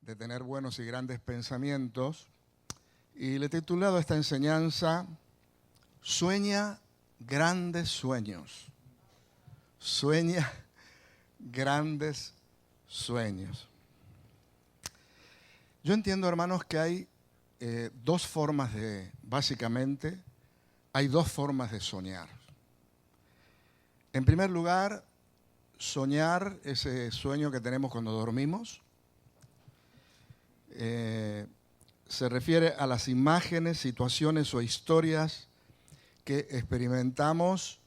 de tener buenos y grandes pensamientos. Y le he titulado esta enseñanza, Sueña grandes sueños. Sueña grandes sueños. Yo entiendo, hermanos, que hay dos formas básicamente, hay dos formas de soñar. En primer lugar, soñar ese sueño que tenemos cuando dormimos. Se refiere a las imágenes, situaciones o historias que experimentamos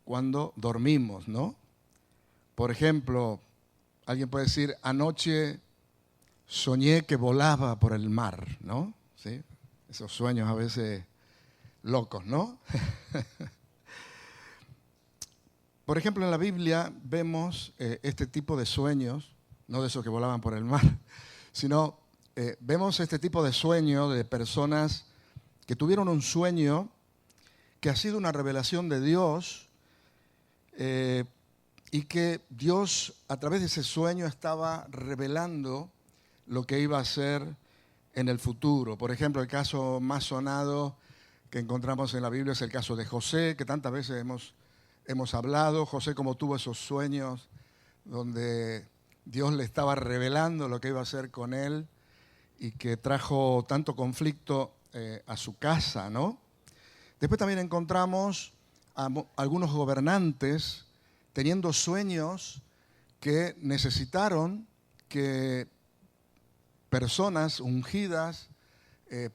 cuando dormimos, ¿no? Por ejemplo, alguien puede decir, anoche soñé que volaba por el mar, ¿no? ¿Sí? Esos sueños a veces locos, ¿no? Por ejemplo, en la Biblia vemos este tipo de sueños, no de esos que volaban por el mar, sino vemos este tipo de sueño de personas que tuvieron un sueño que ha sido una revelación de Dios y que Dios a través de ese sueño estaba revelando lo que iba a ser en el futuro. Por ejemplo, el caso más sonado que encontramos en la Biblia es el caso de José, que tantas veces hemos hablado. José, como tuvo esos sueños donde Dios le estaba revelando lo que iba a hacer con él y que trajo tanto conflicto a su casa, ¿no? Después también encontramos a algunos gobernantes teniendo sueños que necesitaron que personas ungidas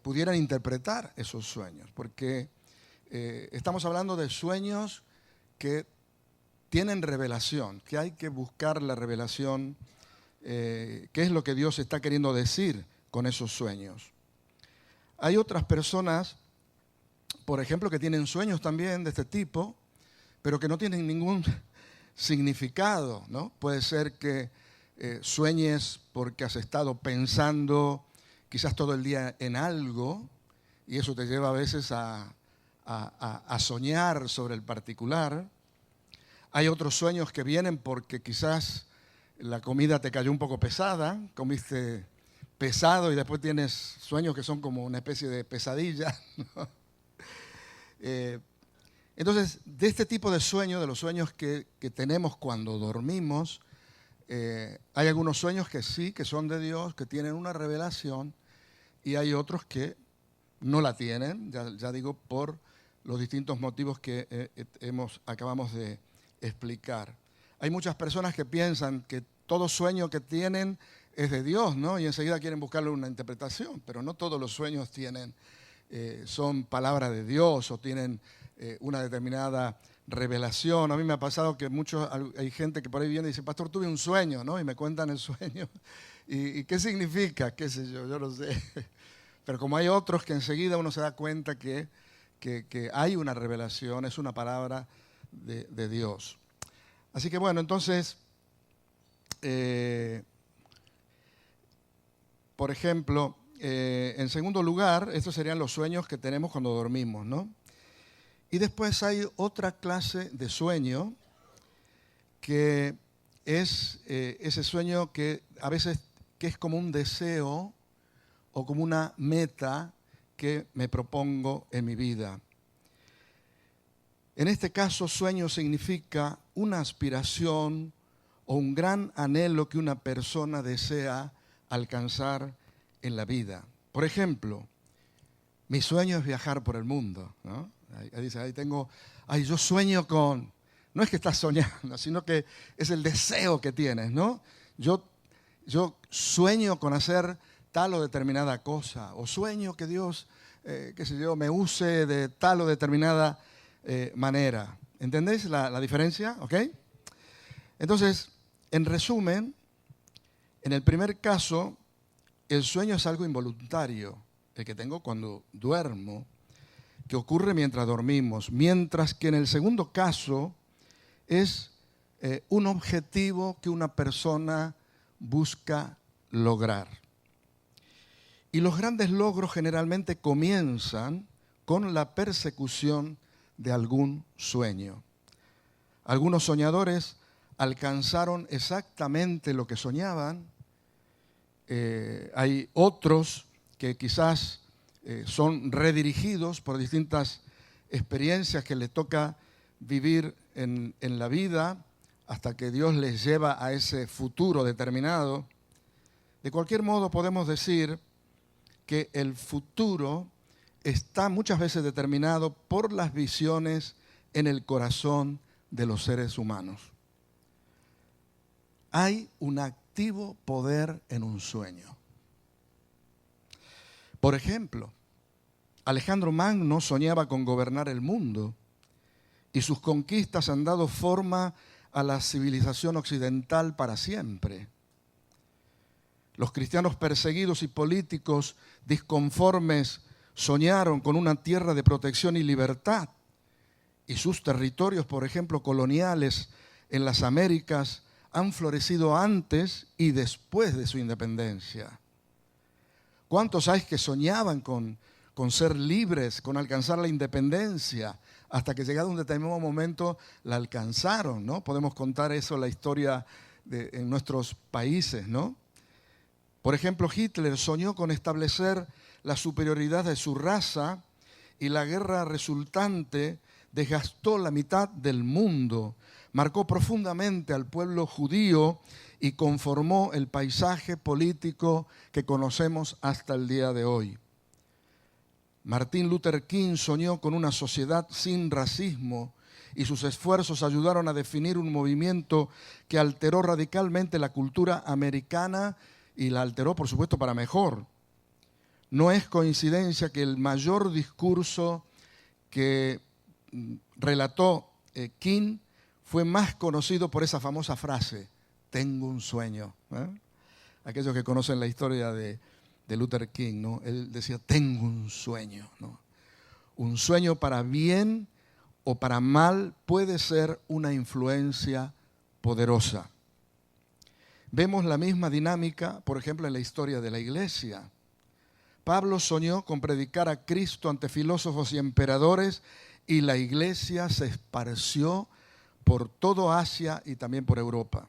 pudieran interpretar esos sueños, porque estamos hablando de sueños que tienen revelación, que hay que buscar la revelación, qué es lo que Dios está queriendo decir con esos sueños. Hay otras personas, por ejemplo, que tienen sueños también de este tipo, pero que no tienen ningún significado, ¿no? Puede ser que sueñes porque has estado pensando quizás todo el día en algo y eso te lleva a veces a soñar sobre el particular. Hay otros sueños que vienen porque quizás la comida te cayó un poco pesada, comiste pesado y después tienes sueños que son como una especie de pesadilla, ¿no? Entonces, de este tipo de sueños, de los sueños que tenemos cuando dormimos, hay algunos sueños que sí, que son de Dios, que tienen una revelación, y hay otros que no la tienen, ya digo, por los distintos motivos que acabamos de explicar. Hay muchas personas que piensan que todo sueño que tienen es de Dios, ¿no? Y enseguida quieren buscarle una interpretación, pero no todos los sueños son palabra de Dios o tienen una determinada revelación. A mí me ha pasado que hay gente que por ahí viene y dice, pastor, tuve un sueño, ¿no? Y me cuentan el sueño. ¿Y qué significa? ¿Qué sé yo? Yo no sé. Pero como hay otros que enseguida uno se da cuenta que hay una revelación, es una palabra de Dios. Así que bueno, entonces, por ejemplo, en segundo lugar, estos serían los sueños que tenemos cuando dormimos, ¿no? Y después hay otra clase de sueño que es ese sueño que a veces que es como un deseo o como una meta que me propongo en mi vida. En este caso, sueño significa una aspiración o un gran anhelo que una persona desea alcanzar en la vida. Por ejemplo, mi sueño es viajar por el mundo, ¿no? Ahí dice, yo sueño con, no es que estás soñando, sino que es el deseo que tienes, ¿no? Yo sueño con hacer tal o determinada cosa, o sueño que Dios, me use de tal o determinada manera. ¿Entendéis la diferencia? ¿Ok? Entonces, en resumen, en el primer caso, el sueño es algo involuntario, el que tengo cuando duermo, que ocurre mientras dormimos, mientras que en el segundo caso es un objetivo que una persona busca lograr. Y los grandes logros generalmente comienzan con la persecución de algún sueño. Algunos soñadores alcanzaron exactamente lo que soñaban Hay otros que quizás son redirigidos por distintas experiencias que les toca vivir en la vida hasta que Dios les lleva a ese futuro determinado. De cualquier modo, podemos decir que el futuro está muchas veces determinado por las visiones en el corazón de los seres humanos. Hay un activo poder en un sueño. Por ejemplo, Alejandro Magno soñaba con gobernar el mundo y sus conquistas han dado forma a la civilización occidental para siempre. Los cristianos perseguidos y políticos disconformes soñaron con una tierra de protección y libertad. Y sus territorios, por ejemplo, coloniales en las Américas, han florecido antes y después de su independencia. ¿Cuántos hay que soñaban con ser libres, con alcanzar la independencia, hasta que llegado un determinado momento la alcanzaron, ¿no? Podemos contar eso, la historia en nuestros países, ¿no? Por ejemplo, Hitler soñó con establecer la superioridad de su raza y la guerra resultante desgastó la mitad del mundo, marcó profundamente al pueblo judío y conformó el paisaje político que conocemos hasta el día de hoy. Martin Luther King soñó con una sociedad sin racismo y sus esfuerzos ayudaron a definir un movimiento que alteró radicalmente la cultura americana y la alteró, por supuesto, para mejor. No es coincidencia que el mayor discurso que relató King fue más conocido por esa famosa frase, tengo un sueño. Aquellos que conocen la historia de Luther King, ¿no? Él decía, tengo un sueño, ¿no? Un sueño para bien o para mal puede ser una influencia poderosa. Vemos la misma dinámica, por ejemplo, en la historia de la iglesia. Pablo soñó con predicar a Cristo ante filósofos y emperadores y la iglesia se esparció por todo Asia y también por Europa.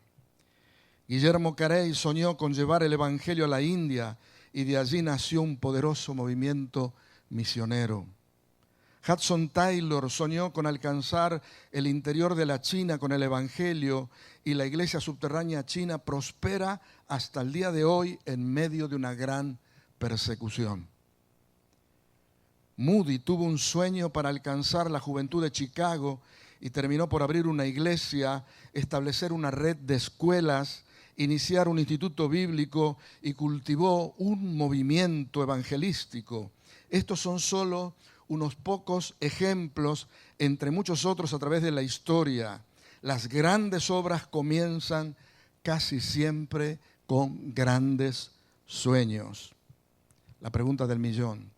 Guillermo Carey soñó con llevar el evangelio a la India y de allí nació un poderoso movimiento misionero. Hudson Taylor soñó con alcanzar el interior de la China con el evangelio y la iglesia subterránea china prospera hasta el día de hoy en medio de una gran persecución. Moody tuvo un sueño para alcanzar la juventud de Chicago y terminó por abrir una iglesia, establecer una red de escuelas, iniciar un instituto bíblico y cultivó un movimiento evangelístico. Estos son solo unos pocos ejemplos entre muchos otros a través de la historia. Las grandes obras comienzan casi siempre con grandes sueños. La pregunta del millón,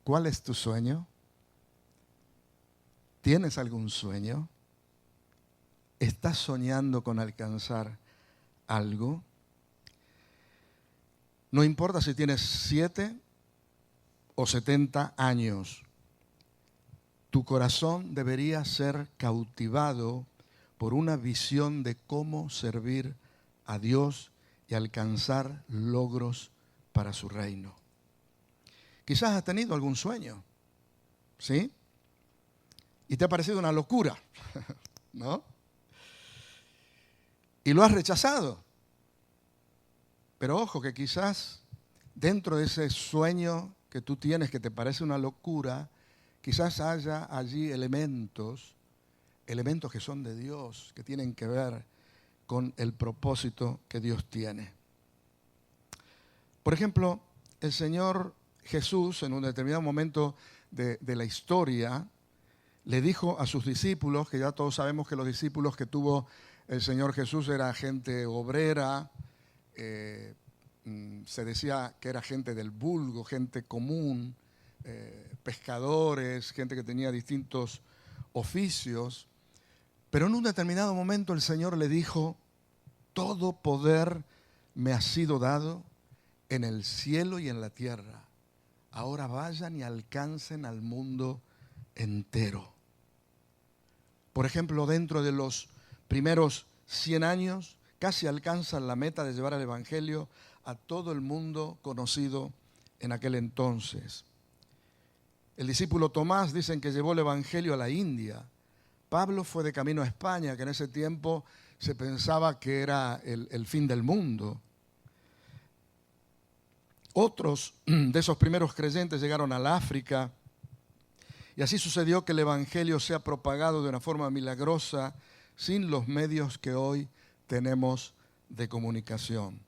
¿cuál es tu sueño? ¿Tienes algún sueño? ¿Estás soñando con alcanzar algo? No importa si tienes 7 o 70 años, tu corazón debería ser cautivado por una visión de cómo servir a Dios y alcanzar logros para su reino. Quizás has tenido algún sueño, ¿sí? Y te ha parecido una locura, ¿no? Y lo has rechazado. Pero ojo que quizás dentro de ese sueño que tú tienes que te parece una locura, quizás haya allí elementos que son de Dios, que tienen que ver con el propósito que Dios tiene. Por ejemplo, el Señor Jesús en un determinado momento de la historia le dijo a sus discípulos, que ya todos sabemos que los discípulos que tuvo el Señor Jesús era gente obrera, se decía que era gente del vulgo, gente común, pescadores, gente que tenía distintos oficios. Pero en un determinado momento el Señor le dijo, todo poder me ha sido dado en el cielo y en la tierra. Ahora vayan y alcancen al mundo entero. Por ejemplo, dentro de los primeros 100 años casi alcanzan la meta de llevar el Evangelio a todo el mundo conocido en aquel entonces. El discípulo Tomás dicen que llevó el Evangelio a la India. Pablo fue de camino a España, que en ese tiempo se pensaba que era el fin del mundo. Otros de esos primeros creyentes llegaron al África y así sucedió que el Evangelio se ha propagado de una forma milagrosa sin los medios que hoy tenemos de comunicación.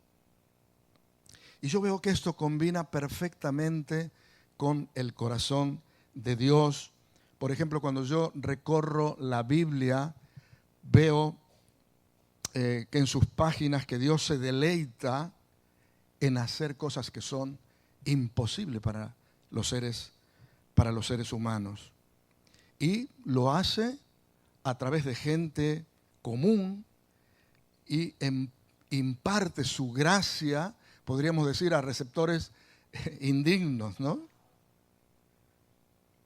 Y yo veo que esto combina perfectamente con el corazón de Dios. Por ejemplo, cuando yo recorro la Biblia, veo que en sus páginas que Dios se deleita en hacer cosas que son imposibles para los seres humanos. Y lo hace a través de gente común y imparte su gracia, podríamos decir, a receptores indignos, ¿no?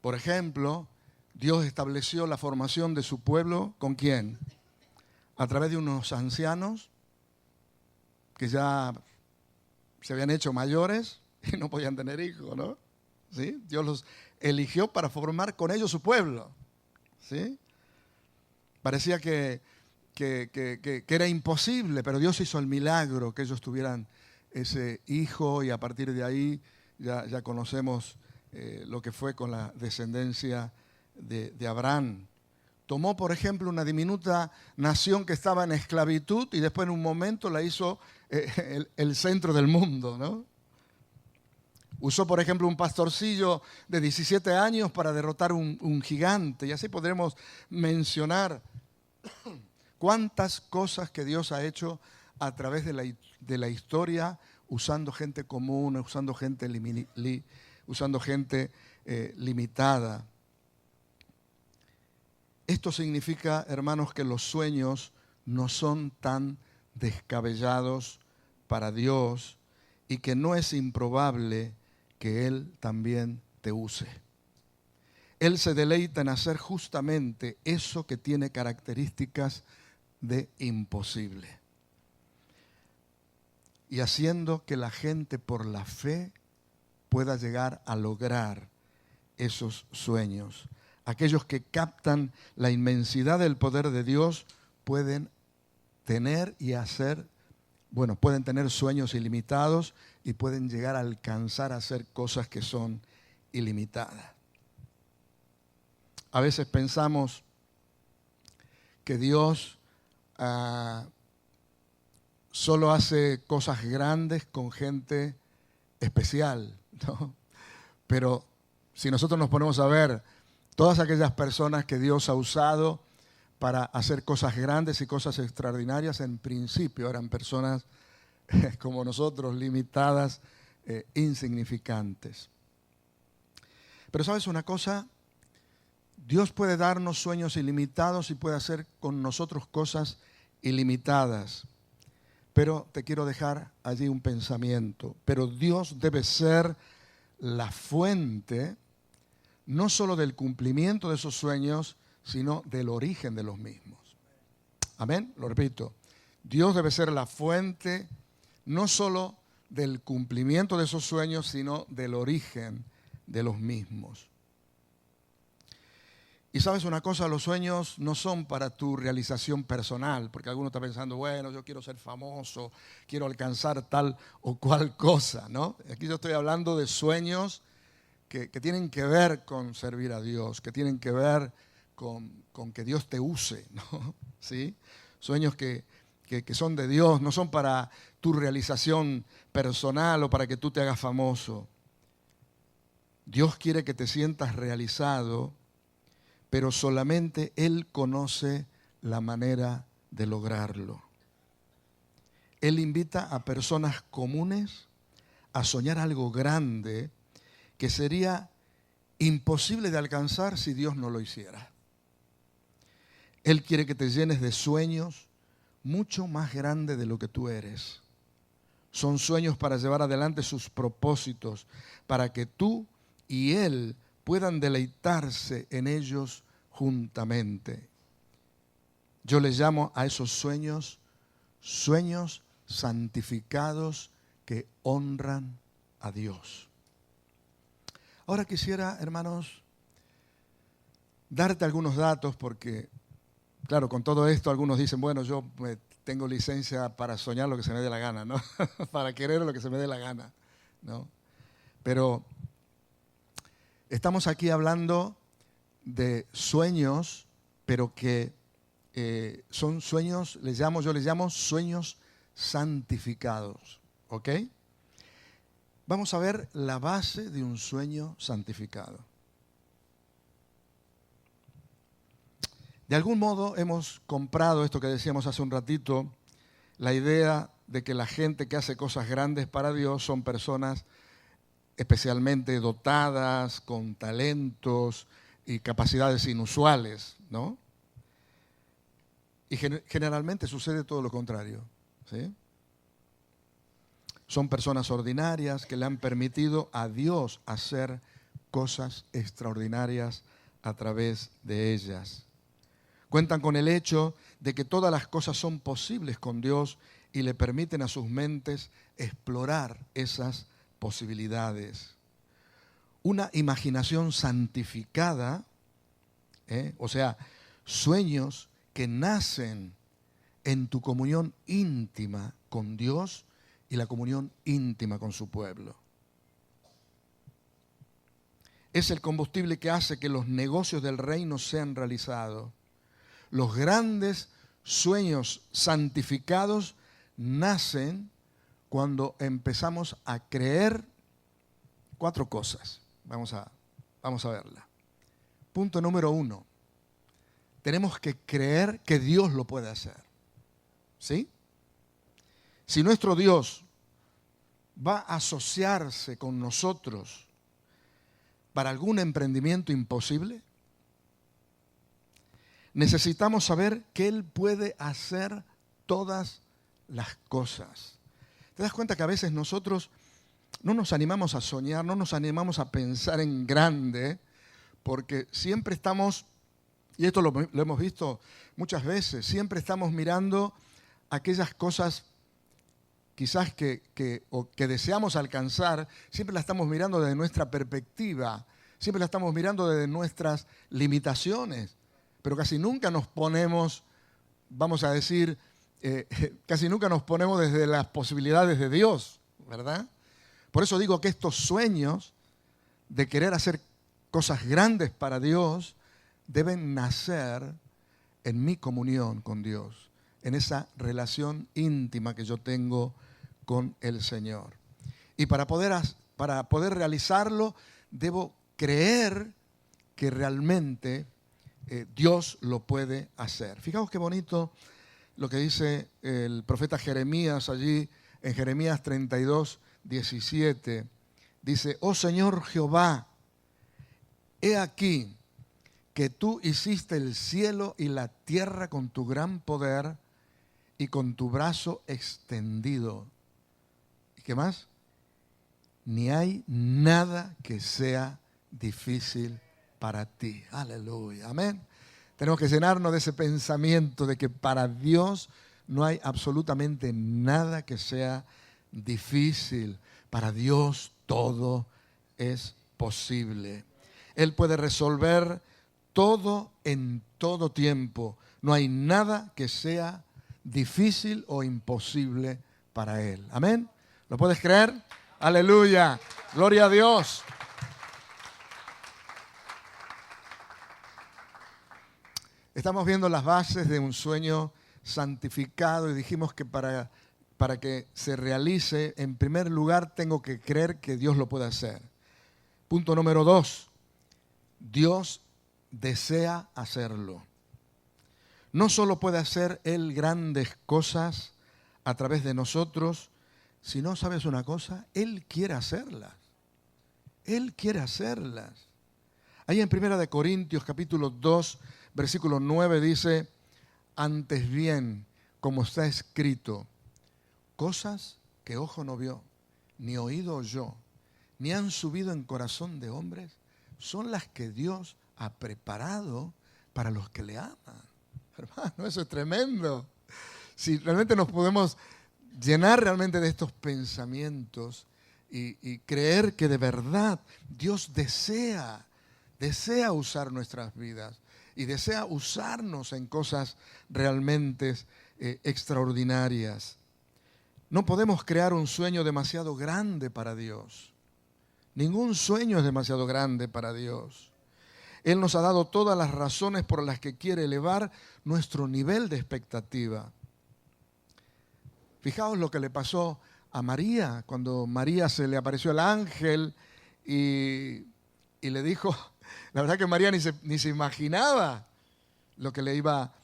Por ejemplo, Dios estableció la formación de su pueblo, ¿con quién? A través de unos ancianos que ya se habían hecho mayores y no podían tener hijos, ¿no? ¿Sí? Dios los eligió para formar con ellos su pueblo, ¿sí? Parecía que era imposible, pero Dios hizo el milagro que ellos tuvieran ese hijo y a partir de ahí ya conocemos lo que fue con la descendencia de Abraham. Tomó, por ejemplo, una diminuta nación que estaba en esclavitud y después en un momento la hizo el centro del mundo, ¿no? Usó, por ejemplo, un pastorcillo de 17 años para derrotar un gigante. Y así podremos mencionar cuántas cosas que Dios ha hecho a través de la historia, usando gente común, usando gente limitada. Esto significa, hermanos, que los sueños no son tan descabellados para Dios y que no es improbable que Él también te use. Él se deleita en hacer justamente eso que tiene características de imposible. Y haciendo que la gente por la fe pueda llegar a lograr esos sueños. Aquellos que captan la inmensidad del poder de Dios pueden tener y hacer, pueden tener sueños ilimitados y pueden llegar a alcanzar a hacer cosas que son ilimitadas. A veces pensamos que Dios solo hace cosas grandes con gente especial, ¿no? Pero si nosotros nos ponemos a ver todas aquellas personas que Dios ha usado para hacer cosas grandes y cosas extraordinarias, en principio eran personas como nosotros, limitadas, insignificantes. Pero ¿sabes una cosa? Dios puede darnos sueños ilimitados y puede hacer con nosotros cosas ilimitadas. Pero te quiero dejar allí un pensamiento. Pero Dios debe ser la fuente no solo del cumplimiento de esos sueños, sino del origen de los mismos. Amén, lo repito. Dios debe ser la fuente no solo del cumplimiento de esos sueños, sino del origen de los mismos. Y sabes una cosa, los sueños no son para tu realización personal, porque alguno está pensando, bueno, yo quiero ser famoso, quiero alcanzar tal o cual cosa, ¿no? Aquí yo estoy hablando de sueños que tienen que ver con servir a Dios, que tienen que ver con que Dios te use, ¿no? ¿Sí? Sueños que son de Dios, no son para tu realización personal o para que tú te hagas famoso. Dios quiere que te sientas realizado, pero solamente Él conoce la manera de lograrlo. Él invita a personas comunes a soñar algo grande que sería imposible de alcanzar si Dios no lo hiciera. Él quiere que te llenes de sueños mucho más grandes de lo que tú eres. Son sueños para llevar adelante sus propósitos, para que tú y Él puedan deleitarse en ellos juntamente. Yo les llamo a esos sueños sueños santificados que honran a Dios. Ahora quisiera, hermanos, darte algunos datos porque, claro, con todo esto algunos dicen, bueno, yo tengo licencia para soñar lo que se me dé la gana, ¿no? Para querer lo que se me dé la gana, ¿no? Pero estamos aquí hablando de sueños, pero que son sueños, yo les llamo sueños santificados, ¿ok? Vamos a ver la base de un sueño santificado. De algún modo hemos comprado esto que decíamos hace un ratito, la idea de que la gente que hace cosas grandes para Dios son personas especialmente dotadas, con talentos y capacidades inusuales, ¿no? Y generalmente sucede todo lo contrario, ¿sí? Son personas ordinarias que le han permitido a Dios hacer cosas extraordinarias a través de ellas. Cuentan con el hecho de que todas las cosas son posibles con Dios y le permiten a sus mentes explorar esas posibilidades. Una imaginación santificada, o sea, sueños que nacen en tu comunión íntima con Dios y la comunión íntima con su pueblo. Es el combustible que hace que los negocios del reino sean realizados. Los grandes sueños santificados nacen cuando empezamos a creer 4 cosas. Vamos a verla. Punto número 1. Tenemos que creer que Dios lo puede hacer. ¿Sí? Si nuestro Dios va a asociarse con nosotros para algún emprendimiento imposible, necesitamos saber que Él puede hacer todas las cosas. ¿Te das cuenta que a veces nosotros no nos animamos a soñar, no nos animamos a pensar en grande, porque siempre estamos, y esto lo hemos visto muchas veces, siempre estamos mirando aquellas cosas quizás que deseamos alcanzar, siempre la estamos mirando desde nuestra perspectiva, siempre la estamos mirando desde nuestras limitaciones, pero casi nunca nos ponemos, vamos a decir, casi nunca nos ponemos desde las posibilidades de Dios, ¿verdad? Por eso digo que estos sueños de querer hacer cosas grandes para Dios deben nacer en mi comunión con Dios, en esa relación íntima que yo tengo con el Señor. Y para poder realizarlo, debo creer que realmente Dios lo puede hacer. Fijaos qué bonito lo que dice el profeta Jeremías allí en Jeremías 32, 17. Dice, oh Señor Jehová, he aquí que tú hiciste el cielo y la tierra con tu gran poder y con tu brazo extendido. ¿Y qué más? Ni hay nada que sea difícil para ti. Aleluya. Amén. Tenemos que llenarnos de ese pensamiento de que para Dios no hay absolutamente nada que sea difícil. Para Dios todo es posible. Él puede resolver todo en todo tiempo. No hay nada que sea difícil o imposible para Él. Amén. ¿Lo puedes creer? Aleluya. Gloria a Dios. Estamos viendo las bases de un sueño santificado y dijimos que para que se realice, en primer lugar, tengo que creer que Dios lo puede hacer. Punto número 2. Dios desea hacerlo. No solo puede hacer Él grandes cosas a través de nosotros, sino, ¿sabes una cosa? Él quiere hacerlas. Él quiere hacerlas. Ahí en 1 Corintios capítulo 2, versículo 9 dice, antes bien, como está escrito, cosas que ojo no vio, ni oído oyó, ni han subido en corazón de hombres, son las que Dios ha preparado para los que le aman. Hermano, eso es tremendo. si realmente nos podemos llenar realmente de estos pensamientos y creer que de verdad Dios desea usar nuestras vidas y desea usarnos en cosas realmente extraordinarias. No podemos crear un sueño demasiado grande para Dios. Ningún sueño es demasiado grande para Dios. Él nos ha dado todas las razones por las que quiere elevar nuestro nivel de expectativa. Fijaos lo que le pasó a María, cuando María se le apareció el ángel y le dijo, la verdad que María ni se imaginaba lo que le iba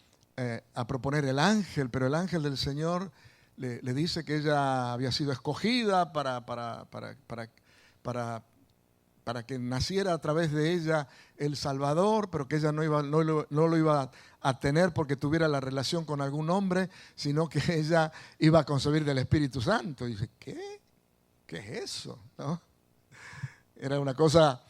a proponer el ángel, pero el ángel del Señor le dice que ella había sido escogida para que naciera a través de ella el Salvador, pero que ella no lo iba a tener porque tuviera la relación con algún hombre, sino que ella iba a concebir del Espíritu Santo. Y dice, ¿qué? ¿Qué es eso? ¿No? Era una cosa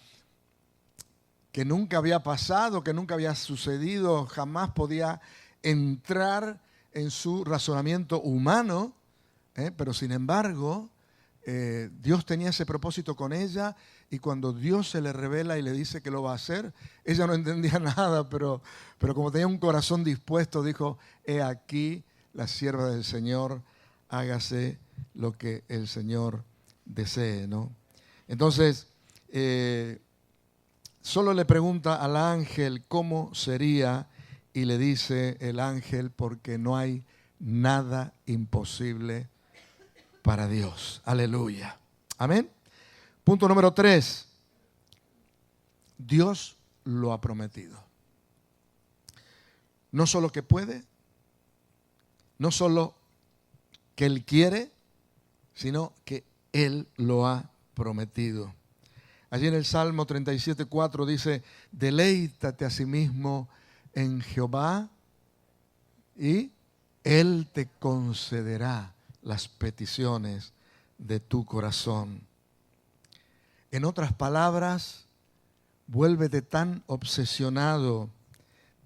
que nunca había pasado, que nunca había sucedido, jamás podía entrar en su razonamiento humano, pero sin embargo, Dios tenía ese propósito con ella, y cuando Dios se le revela y le dice que lo va a hacer, ella no entendía nada, pero como tenía un corazón dispuesto, dijo, he aquí la sierva del Señor, hágase lo que el Señor desee, ¿no? Entonces, solo le pregunta al ángel cómo sería, y le dice el ángel, porque no hay nada imposible para Dios. Aleluya. Amén. Punto número 3. Dios lo ha prometido. No solo que puede, no solo que Él quiere, sino que Él lo ha prometido. Allí en el Salmo 37:4 dice, deleítate a sí mismo en Jehová y Él te concederá las peticiones de tu corazón. En otras palabras, vuélvete tan obsesionado,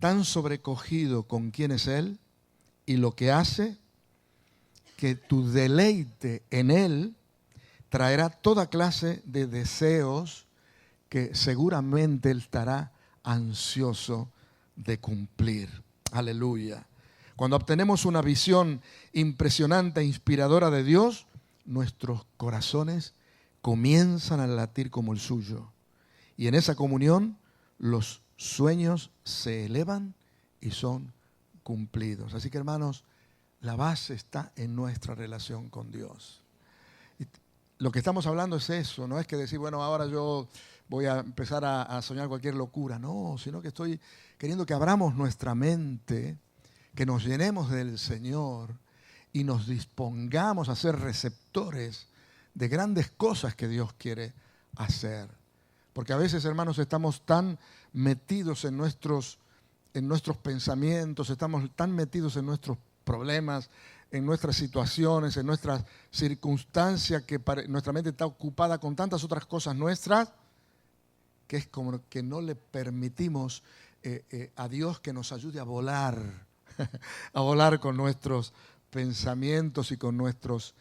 tan sobrecogido con quién es Él y lo que hace, que tu deleite en Él traerá toda clase de deseos que seguramente Él estará ansioso de cumplir. Aleluya. Cuando obtenemos una visión impresionante e inspiradora de Dios, nuestros corazones comienzan a latir como el suyo. Y en esa comunión los sueños se elevan y son cumplidos. Así que, hermanos, la base está en nuestra relación con Dios. Y lo que estamos hablando es eso, no es que decir, bueno, ahora yo voy a empezar a soñar cualquier locura. No, sino que estoy queriendo que abramos nuestra mente, que nos llenemos del Señor y nos dispongamos a ser receptores de grandes cosas que Dios quiere hacer. Porque a veces, hermanos, estamos tan metidos en nuestros pensamientos, estamos tan metidos en nuestros problemas, en nuestras situaciones, en nuestras circunstancias, que nuestra mente está ocupada con tantas otras cosas nuestras, que es como que no le permitimos a Dios que nos ayude a volar con nuestros pensamientos y con nuestros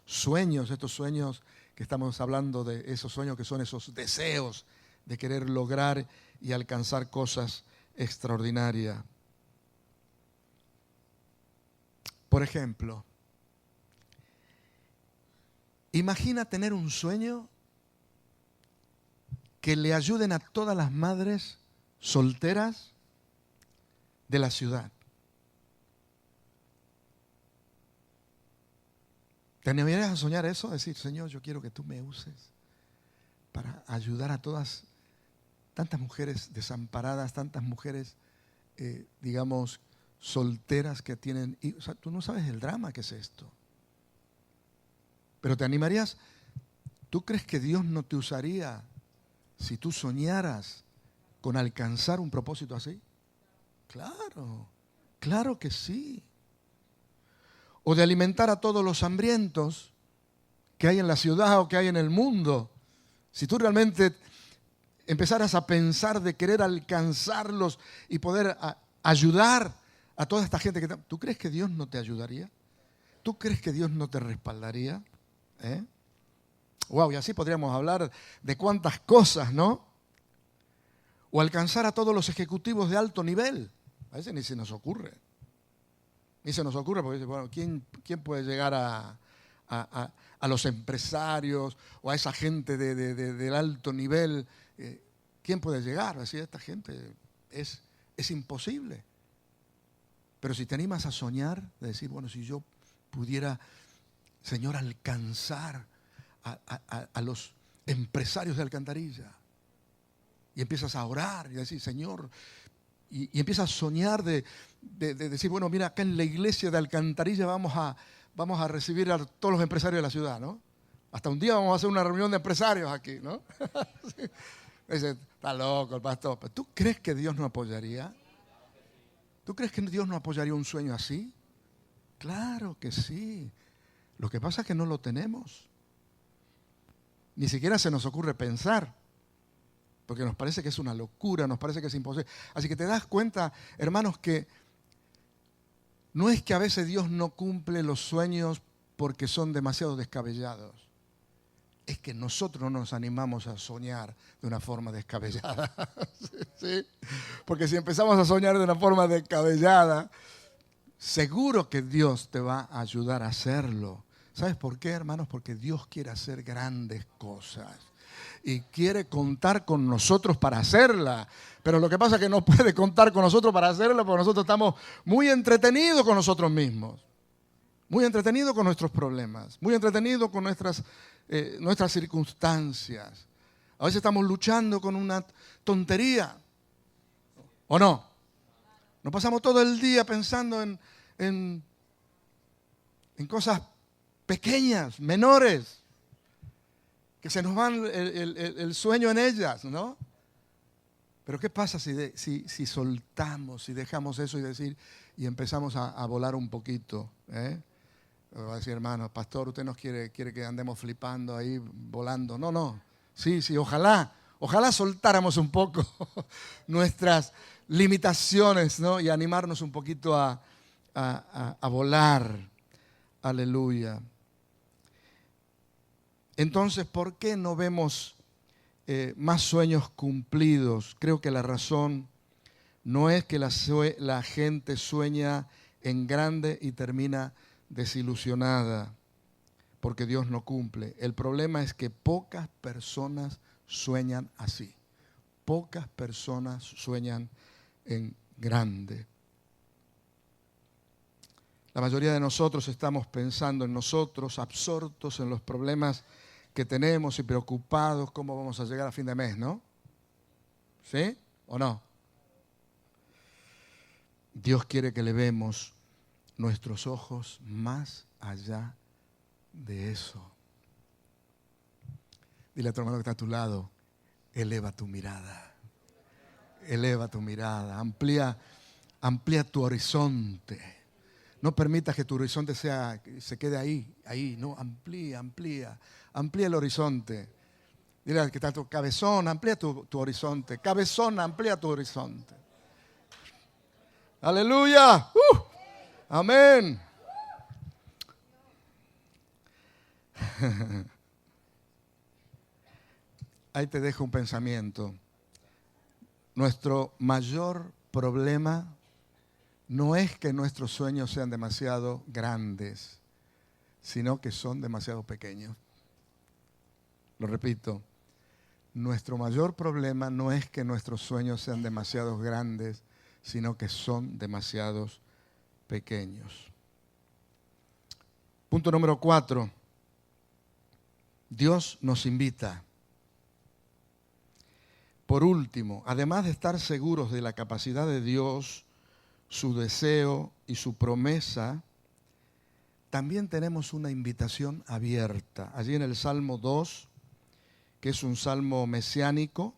sueños, estos sueños que estamos hablando, de esos sueños que son esos deseos de querer lograr y alcanzar cosas extraordinarias. Por ejemplo, imagina tener un sueño que le ayuden a todas las madres solteras de la ciudad. ¿Te animarías a soñar eso? Decir, Señor, yo quiero que tú me uses para ayudar a todas, tantas mujeres desamparadas, tantas mujeres, digamos, solteras que tienen hijos. O sea, tú no sabes el drama que es esto. Pero te animarías. ¿Tú crees que Dios no te usaría si tú soñaras con alcanzar un propósito así? Claro, claro que sí. O de alimentar a todos los hambrientos que hay en la ciudad o que hay en el mundo. Si tú realmente empezaras a pensar de querer alcanzarlos y poder ayudar a toda esta gente ¿tú crees que Dios no te ayudaría? ¿Tú crees que Dios no te respaldaría? Wow, y así podríamos hablar de cuántas cosas, ¿no? O alcanzar a todos los ejecutivos de alto nivel. A veces ni se nos ocurre. Ni se nos ocurre porque, bueno, ¿quién puede llegar a los empresarios o a esa gente del alto nivel? ¿Quién puede llegar? Así, esta gente es imposible. Pero si te animas a soñar, de decir, bueno, si yo pudiera, Señor, alcanzar a los empresarios de Alcantarilla, y empiezas a orar y a decir, Señor, y empiezas a soñar de decir, bueno, mira, acá en la iglesia de Alcantarilla vamos a recibir a todos los empresarios de la ciudad, ¿no? Hasta un día vamos a hacer una reunión de empresarios aquí, ¿no? Sí. Dice, está loco el pastor. ¿Pero tú crees que Dios no apoyaría? ¿Tú crees que Dios no apoyaría un sueño así? Claro que sí. Lo que pasa es que no lo tenemos. Ni siquiera se nos ocurre pensar. Porque nos parece que es una locura, nos parece que es imposible. Así que te das cuenta, hermanos, que no es que a veces Dios no cumple los sueños porque son demasiado descabellados. Es que nosotros no nos animamos a soñar de una forma descabellada. ¿Sí? Porque si empezamos a soñar de una forma descabellada, seguro que Dios te va a ayudar a hacerlo. ¿Sabes por qué, hermanos? Porque Dios quiere hacer grandes cosas. Y quiere contar con nosotros para hacerla. Pero lo que pasa es que no puede contar con nosotros para hacerla porque nosotros estamos muy entretenidos con nosotros mismos. Muy entretenidos con nuestros problemas. Muy entretenidos con nuestras circunstancias. A veces estamos luchando con una tontería. ¿O no? Nos pasamos todo el día pensando en cosas pequeñas, menores, que se nos van el sueño en ellas, ¿no? Pero ¿qué pasa si soltamos, si dejamos eso y empezamos a volar un poquito? Va a decir, hermano, pastor, usted nos quiere que andemos flipando ahí, volando. No. Sí, ojalá soltáramos un poco nuestras limitaciones, ¿no? Y animarnos un poquito a volar. Aleluya. Entonces, ¿por qué no vemos más sueños cumplidos? Creo que la razón no es que la gente sueña en grande y termina desilusionada porque Dios no cumple. El problema es que pocas personas sueñan así. Pocas personas sueñan en grande. La mayoría de nosotros estamos pensando en nosotros, absortos en los problemas que tenemos y preocupados cómo vamos a llegar a fin de mes, ¿no? ¿Sí o no? Dios quiere que elevemos nuestros ojos más allá de eso. Dile a tu hermano que está a tu lado, eleva tu mirada. Eleva tu mirada, amplía tu horizonte. No permitas que tu horizonte se quede ahí, no, amplía el horizonte. Dile al que está tu cabezón, amplía tu horizonte. Cabezón, amplía tu horizonte. Aleluya. Amén. Ahí te dejo un pensamiento. Nuestro mayor problema no es que nuestros sueños sean demasiado grandes, sino que son demasiado pequeños. Lo repito, nuestro mayor problema no es que nuestros sueños sean demasiado grandes, sino que son demasiados pequeños. Punto número 4. Dios nos invita. Por último, además de estar seguros de la capacidad de Dios, su deseo y su promesa, también tenemos una invitación abierta. Allí en el Salmo 2, que es un salmo mesiánico,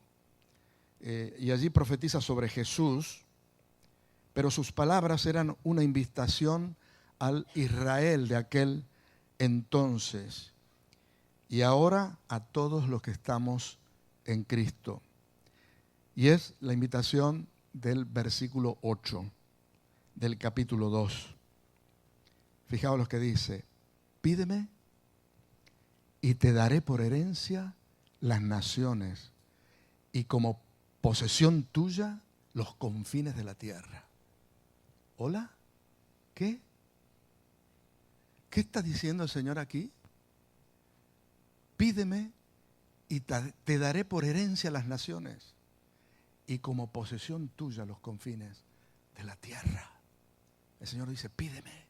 y allí profetiza sobre Jesús, pero sus palabras eran una invitación al Israel de aquel entonces y ahora a todos los que estamos en Cristo. Y es la invitación del versículo 8. del capítulo 2. Fijaos lo que dice: pídeme y te daré por herencia las naciones y como posesión tuya los confines de la tierra. ¿Hola? ¿Qué? ¿Qué está diciendo el Señor aquí? Pídeme y te daré por herencia las naciones y como posesión tuya los confines de la tierra. El Señor dice, pídeme.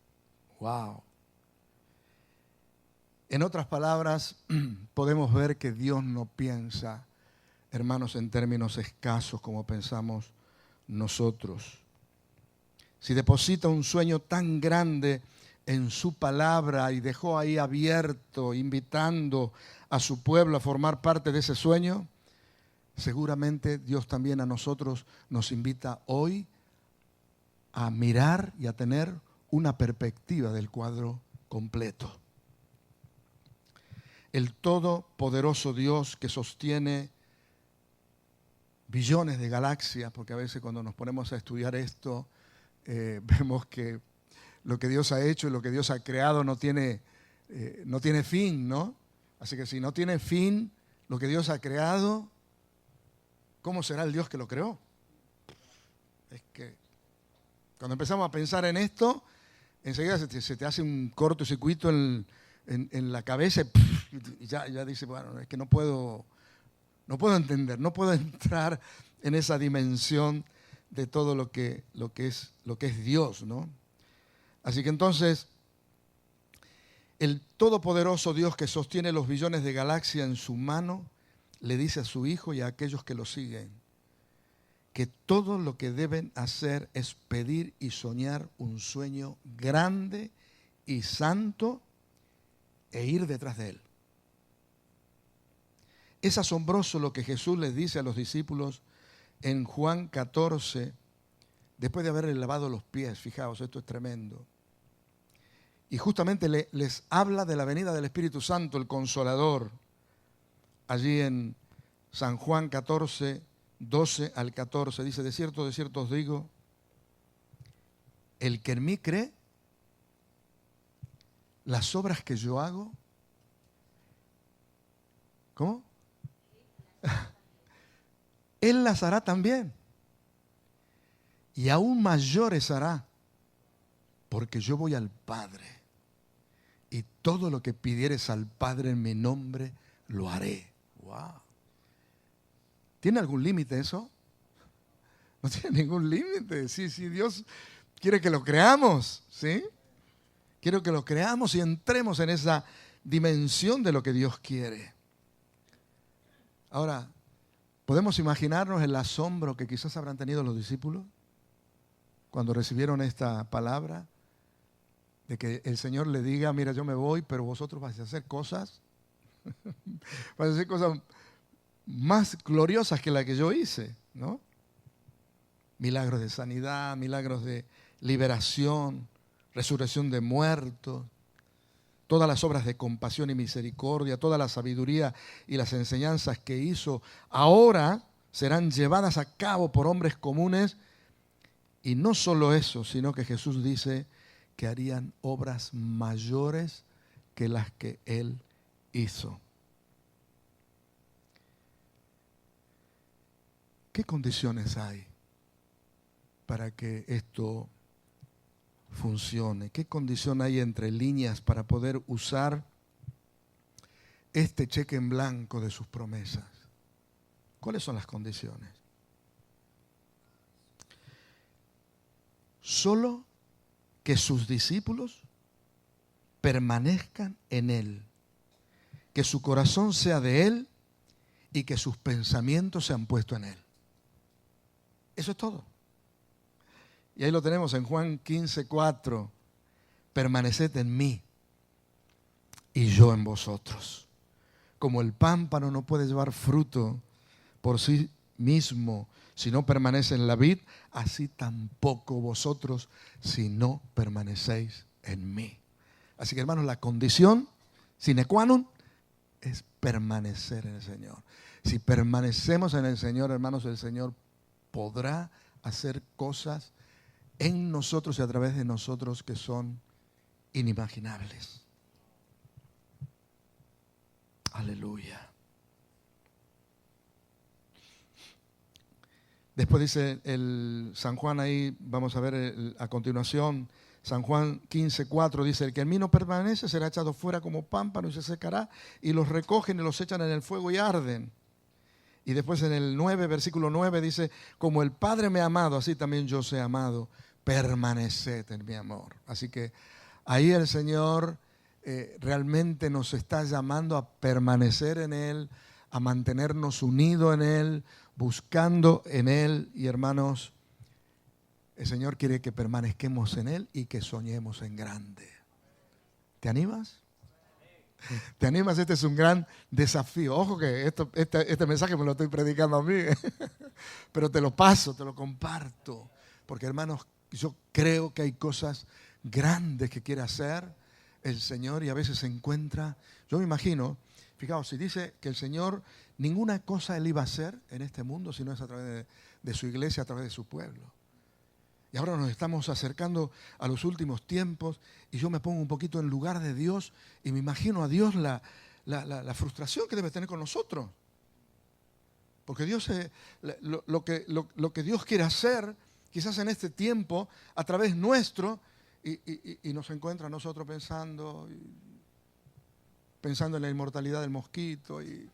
¡Wow! En otras palabras, podemos ver que Dios no piensa, hermanos, en términos escasos como pensamos nosotros. Si deposita un sueño tan grande en su palabra y dejó ahí abierto, invitando a su pueblo a formar parte de ese sueño, seguramente Dios también a nosotros nos invita hoy a mirar y a tener una perspectiva del cuadro completo. El todopoderoso Dios que sostiene billones de galaxias, porque a veces cuando nos ponemos a estudiar esto, vemos que lo que Dios ha hecho y lo que Dios ha creado no tiene fin, ¿no? Así que si no tiene fin lo que Dios ha creado, ¿cómo será el Dios que lo creó? Es que cuando empezamos a pensar en esto, enseguida se te hace un cortocircuito en la cabeza y ya dice, bueno, es que no puedo entender, no puedo entrar en esa dimensión de todo lo que es Dios, ¿no? Así que entonces, el todopoderoso Dios que sostiene los billones de galaxias en su mano, le dice a su Hijo y a aquellos que lo siguen, que todo lo que deben hacer es pedir y soñar un sueño grande y santo e ir detrás de él. Es asombroso lo que Jesús les dice a los discípulos en Juan 14, después de haberle lavado los pies. Fijaos, esto es tremendo. Y justamente les habla de la venida del Espíritu Santo, el Consolador. Allí en San Juan 14, 12 al 14, dice, de cierto os digo, el que en mí cree, las obras que yo hago, ¿cómo? Él las hará también. Y aún mayores hará, porque yo voy al Padre. Y todo lo que pidieres al Padre en mi nombre, lo haré. Wow. ¿Tiene algún límite eso? No tiene ningún límite. Sí, Dios quiere que lo creamos, ¿sí? Quiero que lo creamos y entremos en esa dimensión de lo que Dios quiere. Ahora, ¿podemos imaginarnos el asombro que quizás habrán tenido los discípulos cuando recibieron esta palabra? De que el Señor le diga, mira, yo me voy, pero vosotros vais a hacer cosas, vais a hacer cosas más gloriosas que las que yo hice, ¿no? Milagros de sanidad, milagros de liberación, resurrección de muertos, todas las obras de compasión y misericordia, toda la sabiduría y las enseñanzas que hizo, ahora serán llevadas a cabo por hombres comunes. Y no solo eso, sino que Jesús dice que harían obras mayores que las que Él hizo. ¿Qué condiciones hay para que esto funcione? ¿Qué condición hay entre líneas para poder usar este cheque en blanco de sus promesas? ¿Cuáles son las condiciones? Solo que sus discípulos permanezcan en Él, que su corazón sea de Él y que sus pensamientos sean puestos en Él. Eso es todo. Y ahí lo tenemos en Juan 15, 4. Permaneced en mí y yo en vosotros. Como el pámpano no puede llevar fruto por sí mismo si no permanece en la vid, así tampoco vosotros si no permanecéis en mí. Así que, hermanos, la condición sine qua non es permanecer en el Señor. Si permanecemos en el Señor, hermanos, el Señor podrá hacer cosas en nosotros y a través de nosotros que son inimaginables. Aleluya. Después dice el San Juan ahí, vamos a ver a continuación, San Juan 15:4 dice, el que en mí no permanece será echado fuera como pámpano y se secará, y los recogen y los echan en el fuego y arden. Y después en el 9, versículo 9 dice, como el Padre me ha amado, así también yo os he amado, permaneced en mi amor. Así que ahí el Señor realmente nos está llamando a permanecer en Él, a mantenernos unidos en Él, buscando en Él. Y hermanos, el Señor quiere que permanezcamos en Él y que soñemos en grande. ¿Te animas? ¿Te animas? Este es un gran desafío. Ojo que este mensaje me lo estoy predicando a mí, pero te lo paso, te lo comparto. Porque hermanos, yo creo que hay cosas grandes que quiere hacer el Señor y a veces se encuentra. Yo me imagino, fijaos, si dice que el Señor, ninguna cosa Él iba a hacer en este mundo si no es a través de su iglesia, a través de su pueblo. Y ahora nos estamos acercando a los últimos tiempos y yo me pongo un poquito en lugar de Dios y me imagino a Dios la frustración que debe tener con nosotros. Porque Dios, lo que Dios quiere hacer, quizás en este tiempo, a través nuestro, y nos encuentra a nosotros pensando en la inmortalidad del mosquito y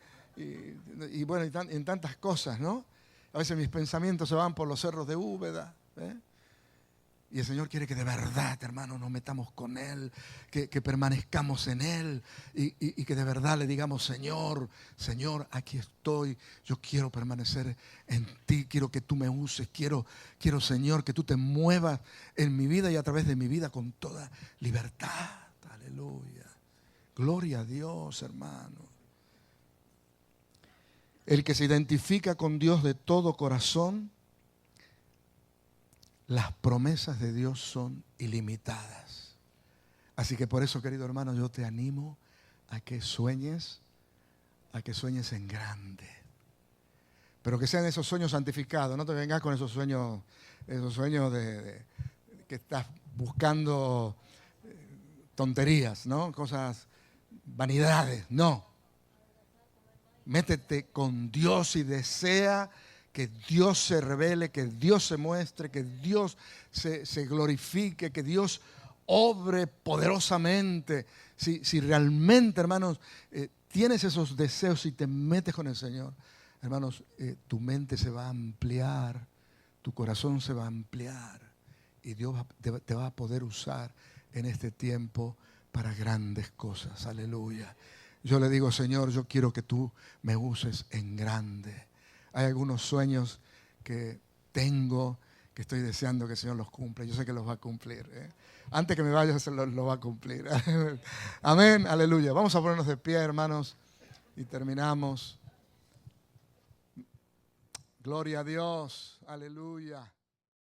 bueno, en tantas cosas, ¿no? A veces mis pensamientos se van por los cerros de Úbeda, ¿eh? Y el Señor quiere que de verdad, hermano, nos metamos con Él, que permanezcamos en Él y que de verdad le digamos, Señor, Señor, aquí estoy, yo quiero permanecer en ti, quiero que tú me uses, quiero, Señor, que tú te muevas en mi vida y a través de mi vida con toda libertad. Aleluya. Gloria a Dios, hermano. El que se identifica con Dios de todo corazón, las promesas de Dios son ilimitadas. Así que por eso, querido hermano, yo te animo a que sueñes en grande. Pero que sean esos sueños santificados. No te vengas con esos sueños de que estás buscando tonterías, ¿no? Cosas, vanidades. No. Métete con Dios y desea que Dios se revele, que Dios se muestre, que Dios se glorifique, que Dios obre poderosamente. Si realmente, hermanos, tienes esos deseos y te metes con el Señor, hermanos, tu mente se va a ampliar, tu corazón se va a ampliar y Dios te va a poder usar en este tiempo para grandes cosas. Aleluya. Yo le digo, Señor, yo quiero que tú me uses en grande. Hay algunos sueños que tengo, que estoy deseando que el Señor los cumpla. Yo sé que los va a cumplir, ¿eh? Antes que me vaya, los va a cumplir. Amén, aleluya. Vamos a ponernos de pie, hermanos, y terminamos. Gloria a Dios, aleluya.